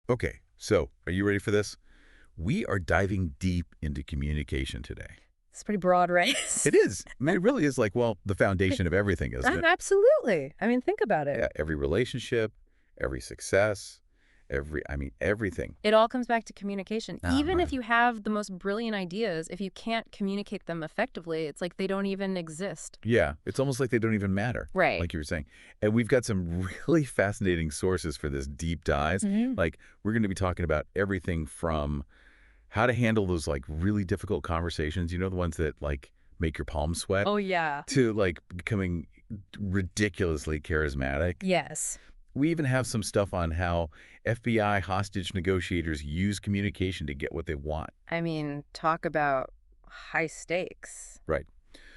Okay, so are you ready for this? We are diving deep into communication today. It's pretty broad, right? It is. I mean, it really is like, well, the foundation of everything, isn't it? Absolutely. I mean, think about it. Yeah, every relationship, every success, everything. It all comes back to communication. Even Right. if you have the most brilliant ideas, if you can't communicate them effectively, it's like they don't even exist. Yeah, it's almost like they don't even matter, Right. like you were saying. And we've got some really fascinating sources for this deep dive. Hmm. Like, we're going to be talking about everything from how to handle those, like, really difficult conversations, the ones that, like, make your palms sweat, Oh, yeah. to, like, becoming ridiculously charismatic. Yes. We even have some stuff on how FBI hostage negotiators use communication to get what they want. I mean, talk about high stakes. Right.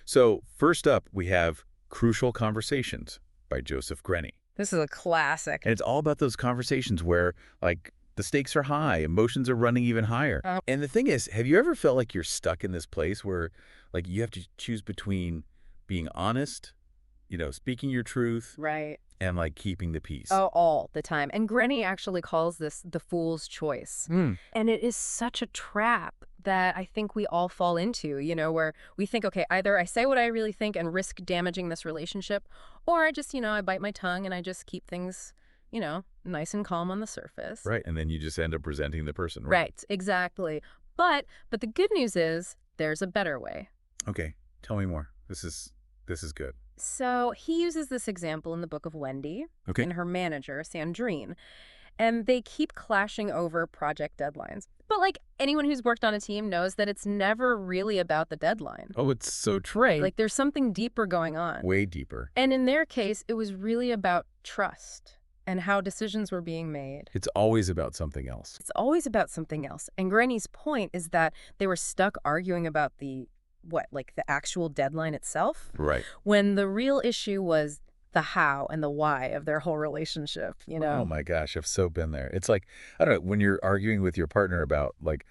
So first up, we have Crucial Conversations by Joseph Grenny. This is a classic. And it's all about those conversations where, like, the stakes are high, emotions are running even higher. And the thing is, have you ever felt like you're stuck in this place where, like, you have to choose between being honest, speaking your truth, Right. and, like, keeping the peace? Oh, all the time. And Grenny actually calls this the fool's choice. Hmm. And it is such a trap that I think we all fall into, where we think, okay, either I say what I really think and risk damaging this relationship, or I just, I bite my tongue and I just keep things, nice and calm on the surface. Right. And then you just end up resenting the person, right? Right, exactly. But the good news is there's a better way. Okay. Tell me more. This is good. So he uses this example in the book of Wendy Okay. and her manager, Sandrine, and they keep clashing over project deadlines. But like anyone who's worked on a team knows that it's never really about the deadline. Oh, it's so true. Like there's something deeper going on. Way deeper. And in their case, it was really about trust and how decisions were being made. It's always about something else. It's always about something else. And Granny's point is that they were stuck arguing about the actual deadline itself, Right. when the real issue was the how and the why of their whole relationship, Oh my gosh, I've so been there. It's like, I don't know, when you're arguing with your partner about, like,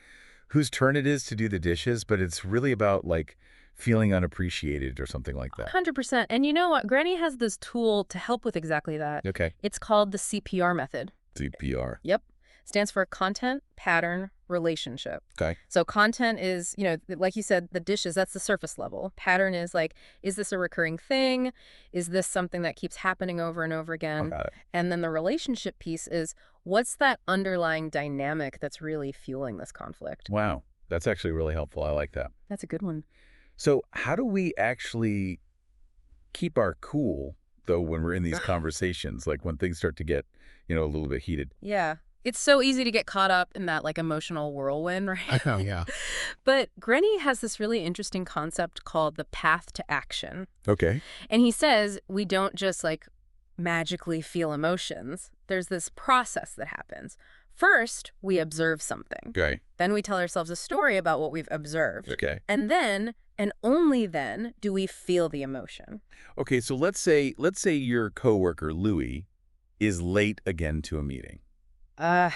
whose turn it is to do the dishes, but it's really about, like, feeling unappreciated or something like that. 100%. And you know what? Granny has this tool to help with exactly that. Okay. It's called the CPR method. CPR. Yep. Stands for content, pattern, relationship. Okay. So content is, like you said, the dishes, that's the surface level. Pattern is like, is this a recurring thing? Is this something that keeps happening over and over again? Got it. And then the relationship piece is, what's that underlying dynamic that's really fueling this conflict? Wow. That's actually really helpful. I like that. That's a good one. So how do we actually keep our cool, though, when we're in these conversations, like when things start to get, a little bit heated? Yeah. It's so easy to get caught up in that like emotional whirlwind, right? I know, yeah. But Grenny has this really interesting concept called the path to action. Okay. And he says we don't just like magically feel emotions. There's this process that happens. First, we observe something. Okay. Then we tell ourselves a story about what we've observed. Okay. And then, and only then, do we feel the emotion. Okay, so let's say your coworker, Louie, is late again to a meeting. I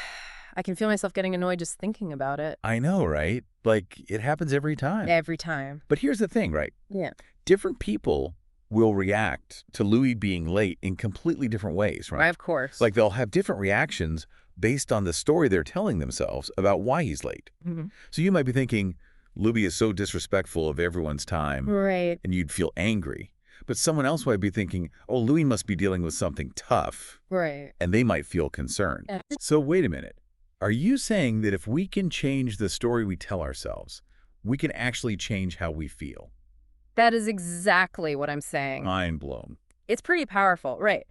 can feel myself getting annoyed just thinking about it. I know, right? Like, it happens every time. Every time. But here's the thing, right? Yeah. Different people will react to Louis being late in completely different ways, right? Of course. Like, they'll have different reactions based on the story they're telling themselves about why he's late. Mm-hmm. So you might be thinking, Louis is so disrespectful of everyone's time, Right. and you'd feel angry. But someone else might be thinking, oh, Louis must be dealing with something tough, Right. and they might feel concerned. Yeah. So wait a minute. Are you saying that if we can change the story we tell ourselves, we can actually change how we feel? That is exactly what I'm saying. Mind blown. It's pretty powerful, right?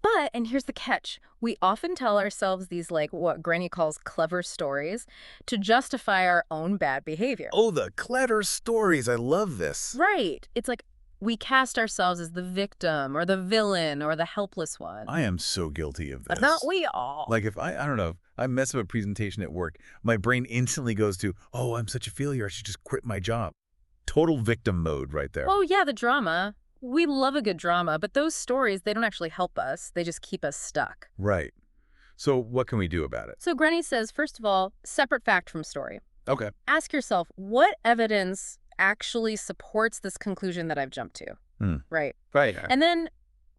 But, and here's the catch, we often tell ourselves these like what Granny calls clever stories to justify our own bad behavior. Oh, the clever stories. I love this. Right. It's like we cast ourselves as the victim or the villain or the helpless one. I am so guilty of this. But not we all. Like if I don't know, I mess up a presentation at work, my brain instantly goes to, oh, I'm such a failure. I should just quit my job. Total victim mode right there. Oh, yeah, the drama. We love a good drama, but those stories, they don't actually help us. They just keep us stuck. Right. So what can we do about it? So Granny says, first of all, separate fact from story. Okay. Ask yourself, what evidence actually supports this conclusion that I've jumped to? Right. Right. And then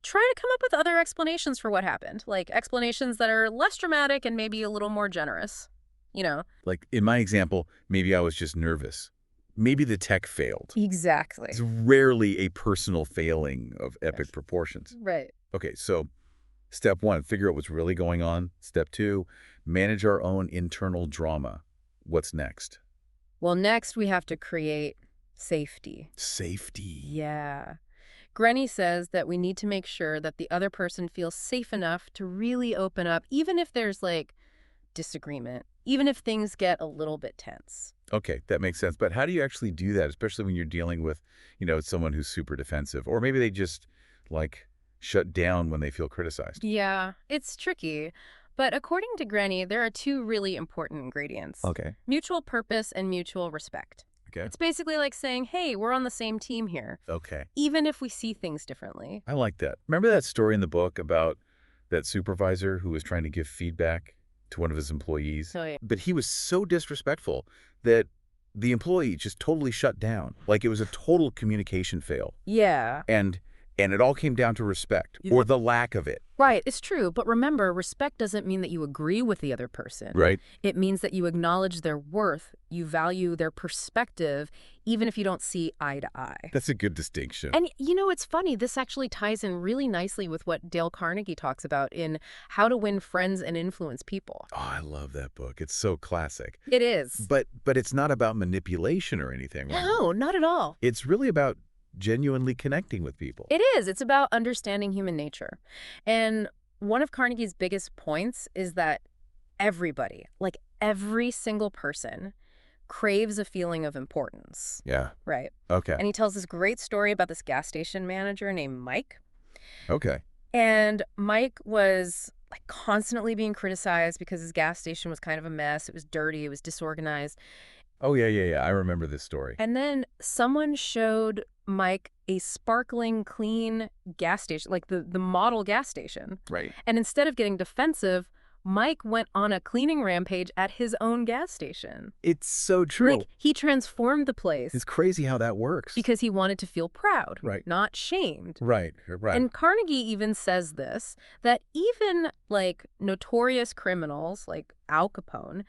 try to come up with other explanations for what happened, like explanations that are less dramatic and maybe a little more generous, you know? Like, in my example, maybe I was just nervous. Maybe the tech failed. Exactly. It's rarely a personal failing of epic proportions. Right. Okay, so step 1, figure out what's really going on. Step 2, manage our own internal drama. What's next? Well, next we have to create safety. Safety. Yeah. Grenny says that we need to make sure that the other person feels safe enough to really open up, even if there's, like, disagreement, even if things get a little bit tense. Okay, that makes sense. But how do you actually do that, especially when you're dealing with, someone who's super defensive? Or maybe they just, like, shut down when they feel criticized. Yeah, it's tricky. But according to Grenny, there are 2 really important ingredients. Okay. Mutual purpose and mutual respect. Okay. It's basically like saying, hey, we're on the same team here, Okay. even if we see things differently. I like that. Remember that story in the book about that supervisor who was trying to give feedback to one of his employees? So, yeah. But he was so disrespectful that the employee just totally shut down. Like, it was a total communication fail. Yeah. And it all came down to respect, or the lack of it. Right, it's true. But remember, respect doesn't mean that you agree with the other person. Right. It means that you acknowledge their worth, you value their perspective, even if you don't see eye to eye. That's a good distinction. And, it's funny, this actually ties in really nicely with what Dale Carnegie talks about in How to Win Friends and Influence People. Oh, I love that book. It's so classic. It is. But it's not about manipulation or anything. Right? No, not at all. It's really about genuinely connecting with people. It is. It's about understanding human nature. And one of Carnegie's biggest points is that everybody, like every single person, craves a feeling of importance. Yeah. Right. Okay. And he tells this great story about this gas station manager named Mike. Okay. And Mike was like constantly being criticized because his gas station was kind of a mess. It was dirty. It was disorganized. Oh, yeah. I remember this story. And then someone showed Mike a sparkling, clean gas station, like the model gas station. Right. And instead of getting defensive, Mike went on a cleaning rampage at his own gas station. It's so true. Like, he transformed the place. It's crazy how that works. Because he wanted to feel proud, right, not shamed. Right. And Carnegie even says this, that even, like, notorious criminals like Al Capone,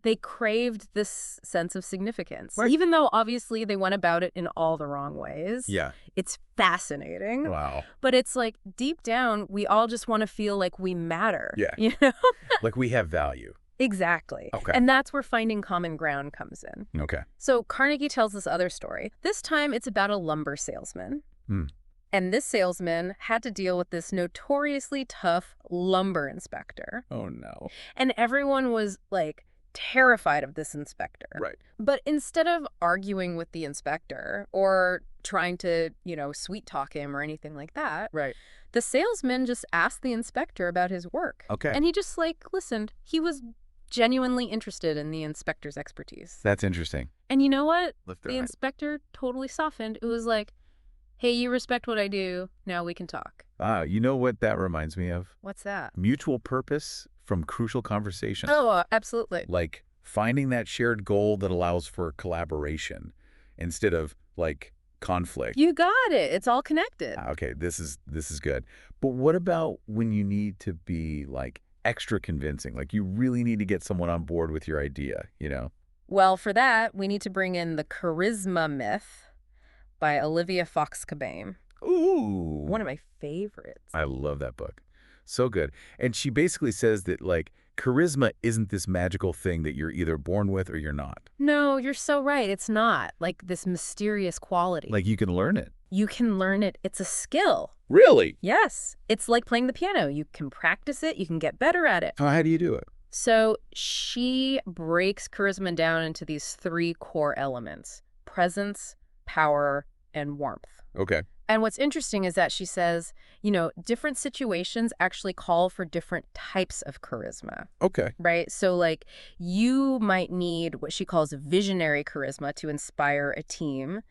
they craved this sense of significance. Right. Even though, obviously, they went about it in all the wrong ways. Yeah. It's fascinating. Wow. But it's like, deep down, we all just want to feel like we matter. Yeah. You know? Like we have value. Exactly. Okay. And that's where finding common ground comes in. Okay. So Carnegie tells this other story. This time, it's about a lumber salesman. And this salesman had to deal with this notoriously tough lumber inspector. Oh, no. And everyone was, like, terrified of this inspector. Right. But instead of arguing with the inspector or trying to, sweet talk him or anything like that, Right. the salesman just asked the inspector about his work. Okay. And he just, listened. He was genuinely interested in the inspector's expertise. That's interesting. And you know what? Lift their The eye. inspector totally softened. It was like, hey, you respect what I do. Now we can talk. You know what that reminds me of? What's that? Mutual purpose from crucial conversation. Oh, absolutely. Like finding that shared goal that allows for collaboration instead of like conflict. You got it. It's all connected. Okay, this is good. But what about when you need to be like extra convincing? Like you really need to get someone on board with your idea, Well, for that, we need to bring in The Charisma Myth by Olivia Fox Cabane. Ooh. One of my favorites. I love that book. So good. And she basically says that like charisma isn't this magical thing that you're either born with or you're not. No, you're so right. It's not like this mysterious quality. Like you can learn it. You can learn it. It's a skill. Really? Yes. It's like playing the piano. You can practice it. You can get better at it. How do you do it? So she breaks charisma down into these 3 core elements: presence, power, and warmth. Okay. And what's interesting is that she says, different situations actually call for different types of charisma. Okay. Right? So, like, you might need what she calls visionary charisma to inspire a team.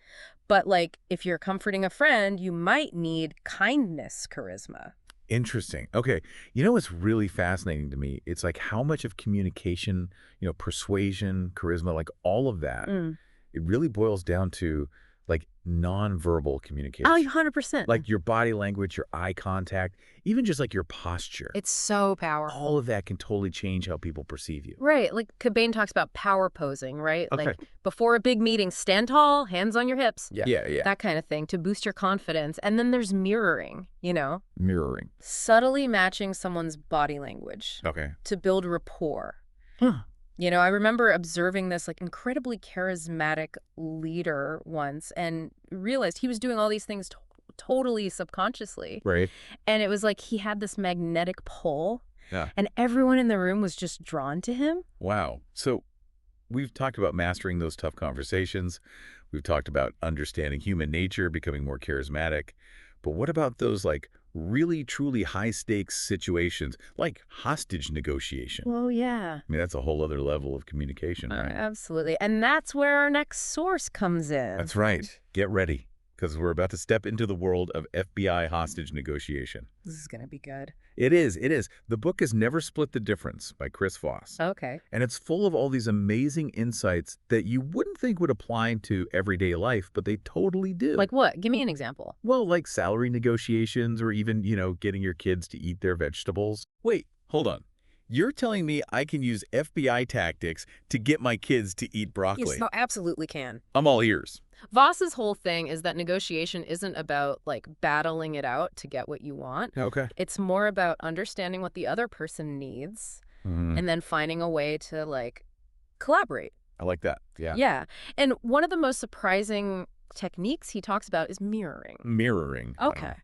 But, like, if you're comforting a friend, you might need kindness charisma. Interesting. Okay. You know what's really fascinating to me? It's like how much of communication, persuasion, charisma, like all of that, it really boils down to like nonverbal communication. Oh, 100%. Like your body language, your eye contact, even just like your posture. It's so powerful. All of that can totally change how people perceive you. Right. Like Cabane talks about power posing, right? Okay. Like before a big meeting, stand tall, hands on your hips. Yeah. That kind of thing to boost your confidence. And then there's mirroring, Mirroring. subtly matching someone's body language Okay. to build rapport. Huh. I remember observing this like incredibly charismatic leader once and realized he was doing all these things totally subconsciously. Right. And it was like he had this magnetic pull. Yeah. And everyone in the room was just drawn to him. Wow. So we've talked about mastering those tough conversations. We've talked about understanding human nature, becoming more charismatic. But what about those like really, truly high-stakes situations, like hostage negotiation? Well, yeah. I mean, that's a whole other level of communication, right? Absolutely. And that's where our next source comes in. That's right. Get ready, because we're about to step into the world of FBI hostage negotiation. This is going to be good. It is. The book is Never Split the Difference by Chris Voss. Okay. And it's full of all these amazing insights that you wouldn't think would apply to everyday life, but they totally do. Like what? Give me an example. Well, like salary negotiations or even, getting your kids to eat their vegetables. Wait, hold on. You're telling me I can use FBI tactics to get my kids to eat broccoli? Yes, no, absolutely can. I'm all ears. Voss's whole thing is that negotiation isn't about like battling it out to get what you want. Okay. It's more about understanding what the other person needs and then finding a way to like collaborate. I like that. Yeah. Yeah. And one of the most surprising techniques he talks about is mirroring. Mirroring. Okay.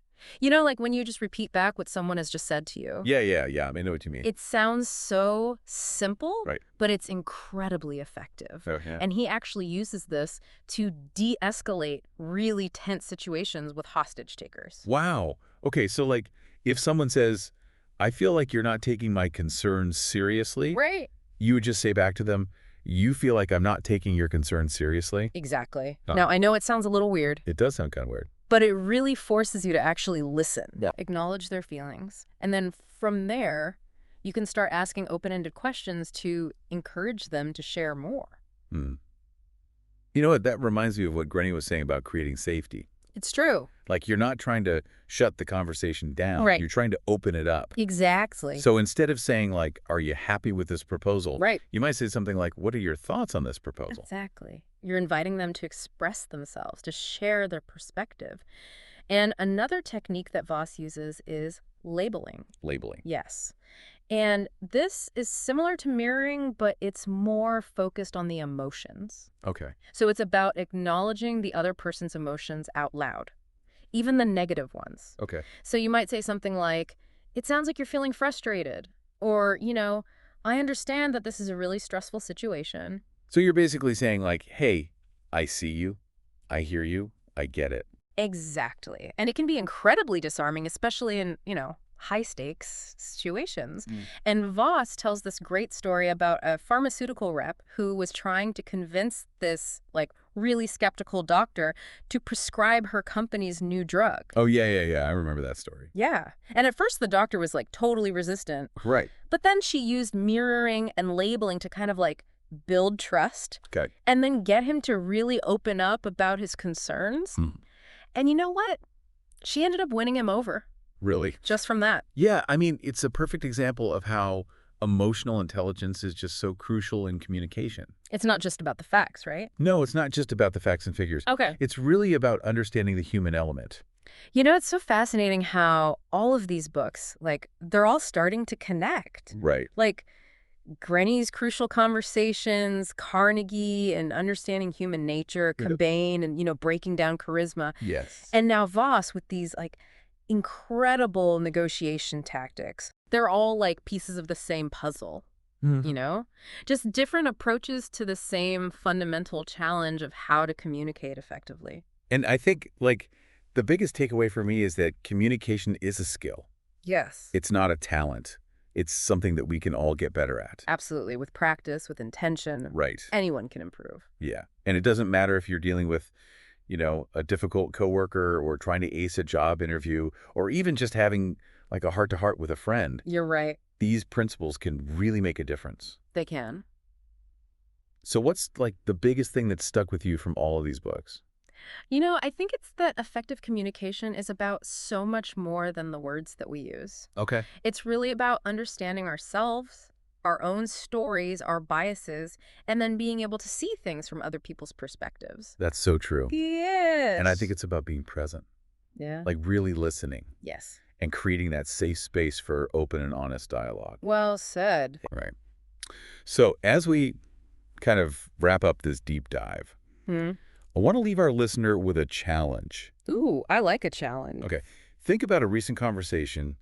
Like when you just repeat back what someone has just said to you. Yeah. I know what you mean. It sounds so simple, Right. but it's incredibly effective. Oh, yeah. And he actually uses this to de-escalate really tense situations with hostage takers. Wow. Okay, so like if someone says, I feel like you're not taking my concerns seriously, Right. you would just say back to them, you feel like I'm not taking your concerns seriously? Exactly. Huh. Now, I know it sounds a little weird, It does sound kind of weird. but it really forces you to actually listen, Yeah. acknowledge their feelings. And then from there, you can start asking open-ended questions to encourage them to share more. Hmm. You know what? That reminds me of what Grenny was saying about creating safety. It's true. Like you're not trying to shut the conversation down. Right. You're trying to open it up. Exactly. So instead of saying like, are you happy with this proposal? Right. You might say something like, what are your thoughts on this proposal? Exactly. You're inviting them to express themselves, to share their perspective. And another technique that Voss uses is labeling. Labeling. Yes. And this is similar to mirroring, but it's more focused on the emotions. Okay. So it's about acknowledging the other person's emotions out loud, even the negative ones. Okay. So you might say something like, it sounds like you're feeling frustrated. Or, I understand that this is a really stressful situation. So you're basically saying like, hey, I see you, I hear you, I get it. Exactly. And it can be incredibly disarming, especially in, high-stakes situations. And Voss tells this great story about a pharmaceutical rep who was trying to convince this, really skeptical doctor to prescribe her company's new drug. Oh, yeah. I remember that story. Yeah. And at first the doctor was, totally resistant. Right. But then she used mirroring and labeling to kind of, build trust. Okay. And then get him to really open up about his concerns. And you know what? She ended up winning him over. Really? Just from that. Yeah, I mean, it's a perfect example of how emotional intelligence is just so crucial in communication. It's not just about the facts, right? No, it's not just about the facts and figures. Okay. It's really about understanding the human element. It's so fascinating how all of these books, they're all starting to connect. Right. Grenny's Crucial Conversations, Carnegie, and Understanding Human Nature, Cabane, and, Breaking Down Charisma. Yes. And now Voss with these, incredible negotiation tactics. They're all, pieces of the same puzzle, Just different approaches to the same fundamental challenge of how to communicate effectively. And I think, the biggest takeaway for me is that communication is a skill. Yes. It's not a talent. It's something that we can all get better at. Absolutely. With practice, with intention. Right. Anyone can improve. Yeah. And it doesn't matter if you're dealing with, a difficult coworker or trying to ace a job interview or even just having a heart-to-heart with a friend. You're right. These principles can really make a difference. They can. So what's the biggest thing that stuck with you from all of these books? I think it's that effective communication is about so much more than the words that we use. Okay. It's really about understanding ourselves, our own stories, our biases, and then being able to see things from other people's perspectives. That's so true. And I think Yes. it's about being present, Yeah. like really listening Yes. and creating that safe space for open and honest dialogue. Well said. Right. So as we kind of wrap up this deep dive, Hmm. I want to leave our listener with a challenge. Ooh, I like a challenge. Okay. Think about a recent conversation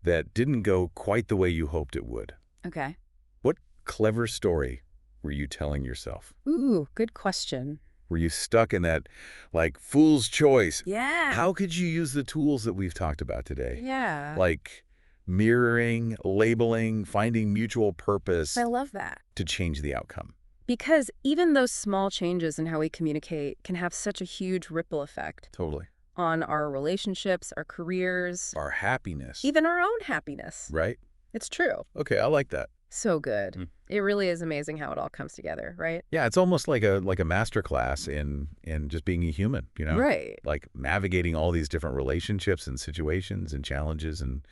that didn't go quite the way you hoped it would. Okay. What clever story were you telling yourself? Ooh, good question. Were you stuck in that, like, fool's choice? Yeah. How could you use the tools that we've talked about today? Yeah. Like mirroring, labeling, finding mutual purpose I love that. to change the outcome. Because even those small changes in how we communicate can have such a huge ripple effect Totally. on our relationships, our careers, Our happiness. even our own happiness. Right? It's true. Okay, I like that. So good. Mm. It really is amazing how it all comes together, right? Yeah, it's almost like a master class in just being a human, you know? Right. Like navigating all these different relationships and situations and challenges. And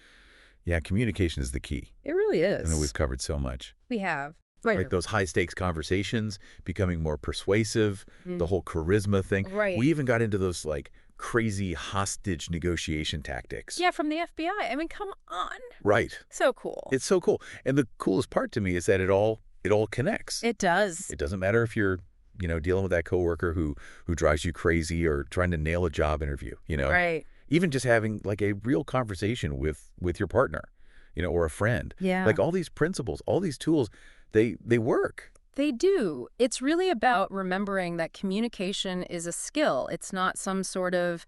yeah, communication is the key. It really I know is. we've covered so much. We have. Like those high-stakes conversations, becoming more persuasive, the Mm. whole charisma thing. Right. We even got into those, like, crazy hostage negotiation tactics. Yeah, from the FBI. I mean, come on. Right. So cool. It's so cool. And the coolest part to me is that it all connects. It does. It doesn't matter if you're, dealing with that coworker who drives you crazy or trying to nail a job interview, Right. Even just having, like, a real conversation with your partner, or a friend. Yeah. Like, all these principles, all these tools, they work. They do. It's really about remembering that communication is a skill. It's not some sort of,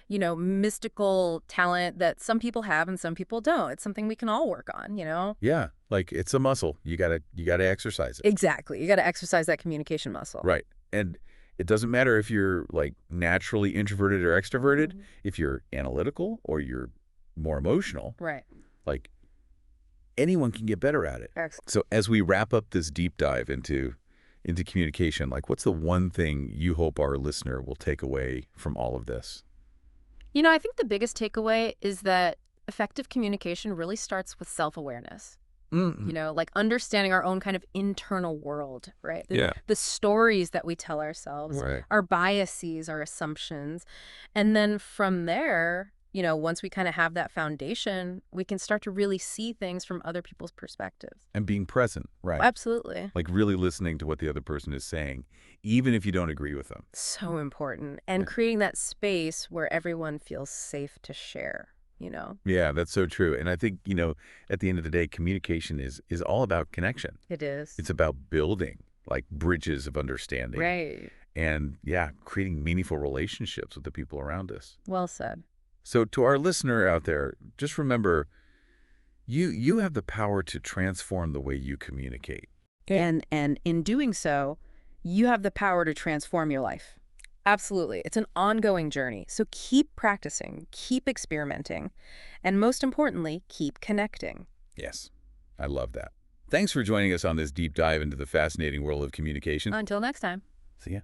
mystical talent that some people have and some people don't. It's something we can all work on, Yeah, like it's a muscle. You gotta exercise it. Exactly. You got to exercise that communication muscle. Right. And it doesn't matter if you're like naturally introverted or extroverted, Mhm. if you're analytical or you're more emotional, Right. like anyone can get better at it. Excellent. So as we wrap up this deep dive into communication, like what's the one thing you hope our listener will take away from all of this? I think the biggest takeaway is that effective communication really starts with self-awareness. Like understanding our own kind of internal world, right? Yeah. The stories that we tell ourselves, Right. our biases, our assumptions. And then from there, once we kind of have that foundation, we can start to really see things from other people's perspectives. And being present, right? Absolutely. Like really listening to what the other person is saying, even if you don't agree with them. So important. And creating that space where everyone feels safe to share. Yeah, that's so true. And I think, at the end of the day, communication is all about connection. It is. It's about building like bridges of understanding. Right. And yeah, creating meaningful relationships with the people around us. Well said. So to our listener out there, just remember, you have the power to transform the way you communicate. And in doing so, you have the power to transform your life. Absolutely. It's an ongoing journey. So keep practicing, keep experimenting, and most importantly, keep connecting. Yes, I love that. Thanks for joining us on this deep dive into the fascinating world of communication. Until next time. See ya.